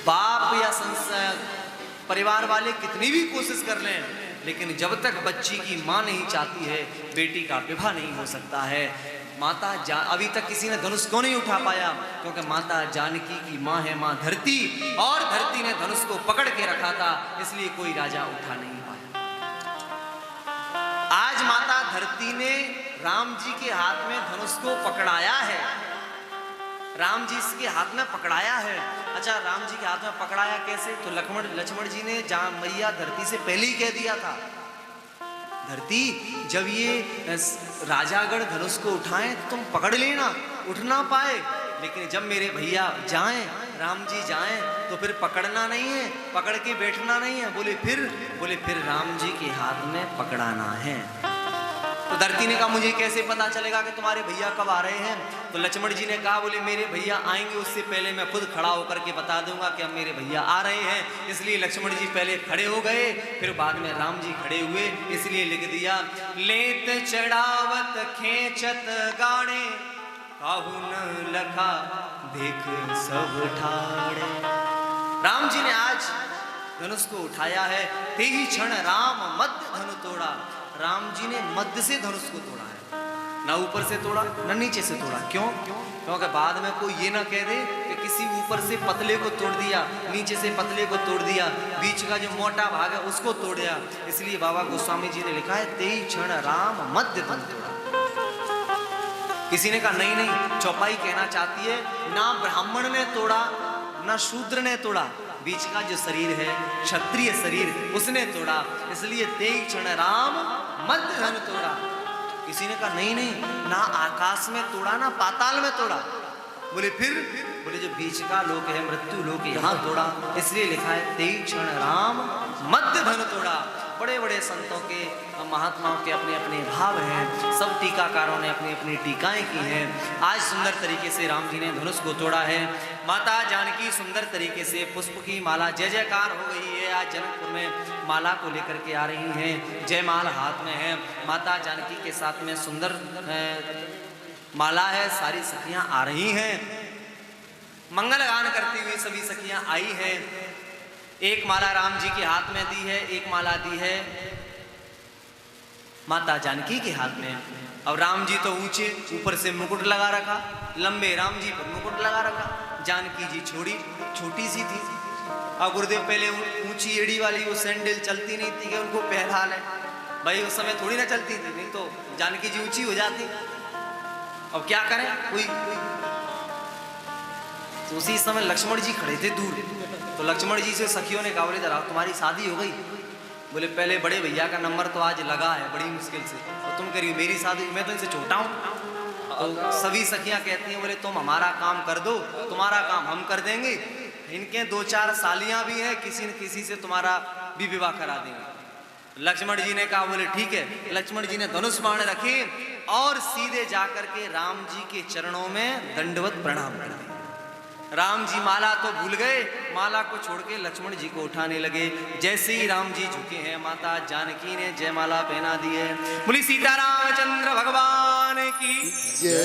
बाप या परिवार वाले कितनी भी कोशिश कर लें, लेकिन जब तक बच्ची की माँ नहीं चाहती है, बेटी का विवाह नहीं हो सकता है। अभी तक किसी ने धनुष क्यों नहीं उठा पाया? क्योंकि माता जानकी की माँ है माँ धरती, और धरती ने धनुष को पकड़ के रखा था, इसलिए कोई राजा उठा नहीं पाया। आज माता धरती ने राम जी के हाथ में धनुष को पकड़ाया है, राम जी इसके हाथ में पकड़ाया है। अच्छा, राम जी के हाथ में पकड़ाया कैसे? तो लक्ष्मण जी ने मैया धरती से पहले ही कह दिया था, धरती जब ये राजागण धनुष को उठाएं तुम पकड़ लेना, उठ ना पाए, लेकिन जब मेरे भैया जाएं, राम जी जाएं, तो फिर पकड़ना नहीं है, पकड़ के बैठना नहीं है। बोले फिर राम जी के हाथ में पकड़ाना है। तो धरती ने कहा मुझे कैसे पता चलेगा कि तुम्हारे भैया कब आ रहे हैं? तो लक्ष्मण जी ने कहा बोले मेरे भैया आएंगे उससे पहले मैं खुद खड़ा होकर के बता दूंगा कि अब मेरे भैया आ रहे हैं। इसलिए लक्ष्मण जी पहले खड़े हो गए, फिर बाद में राम जी खड़े हुए, इसलिए लिख दिया लेत चढ़ावत खेचत गाड़े, काहू न लखा देख सब ठाड़े। राम जी ने आज धनुष को उठाया है, ते ही क्षण राम मध्य धनु तोड़ा। राम जी ने मध्य से धनुष को तोड़ा है, ना ऊपर से तोड़ा ना नीचे से तोड़ा। क्यों? क्योंकि बाद में कोई ये ना कह दे कि किसी ऊपर से पतले को तोड़ दिया, नीचे से पतले को तोड़ दिया, बीच का जो मोटा भाग है उसको तोड़ दिया। इसलिए बाबा गोस्वामी जी ने लिखा है तेई क्षण राम मध्य धनु तोड़ा। किसी ने कहा नहीं, चौपाई कहना चाहती है ना ब्राह्मण ने तोड़ा ना शूद्र ने तोड़ा, बीच का जो शरीर है क्षत्रिय शरीर उसने तोड़ा, इसलिए तेई क्षण राम मध्य धनु तोड़ा। किसी ने कहा नहीं, ना आकाश में तोड़ा ना पाताल में तोड़ा। बोले जो बीच का लोक है मृत्यु लोक यहाँ तोड़ा, इसलिए लिखा है तेई क्षण राम मध्य धनु तोड़ा। बड़े बड़े संतों के महात्माओं के अपने अपने भाव हैं, सब टीकाकारों ने अपनी अपनी टीकाएं की हैं। आज सुंदर तरीके से राम जी ने धनुष को तोड़ा है। माता जानकी सुंदर तरीके से पुष्प की माला, जय जयकार हो गई है। आज जनकपुर में माला को लेकर के आ रही हैं, जयमाल हाथ में है, माता जानकी के साथ में सुंदर माला है। सारी सखियां आ रही हैं, मंगल गान करती हुई सभी सखियां आई हैं। एक माला राम जी के हाथ में दी है, एक माला दी है माता जानकी के हाथ में। अब राम जी तो ऊंचे, ऊपर से मुकुट लगा रखा, लंबे राम जी पर मुकुट लगा रखा, जानकी जी छोटी सी थी। अब गुरुदेव पहले ऊंची एड़ी वाली वो सैंडल चलती नहीं थी कि उनको पहला ले, भाई उस समय थोड़ी ना चलती थी, नहीं तो जानकी जी ऊंची हो जाती। अब क्या करें, कोई तो उसी समय लक्ष्मण जी खड़े थे दूर, तो लक्ष्मण जी से सखियों ने कहा बोले जरा तुम्हारी शादी हो गई? बोले पहले बड़े भैया का नंबर तो आज लगा है बड़ी मुश्किल से, तो तुम कह रही हो मेरी शादी, मैं तो इनसे छोटा हूँ। तो सभी सखियां कहती हैं बोले तुम हमारा काम कर दो, तुम्हारा काम हम कर देंगे। इनके 2-4 सालियां भी हैं, किसी न किसी से तुम्हारा भी विवाह करा देंगे। लक्ष्मण जी ने कहा बोले ठीक है। लक्ष्मण जी ने धनुष बाण रखे और सीधे जाकर के राम जी के चरणों में दंडवत प्रणाम कर दिया। राम जी माला तो भूल गए, माला को छोड़ के लक्ष्मण जी को उठाने लगे। जैसे ही राम जी झुके हैं, माता जानकी ने जयमाला पहना दी है। बोली सीतारामचंद्र भगवान की जय।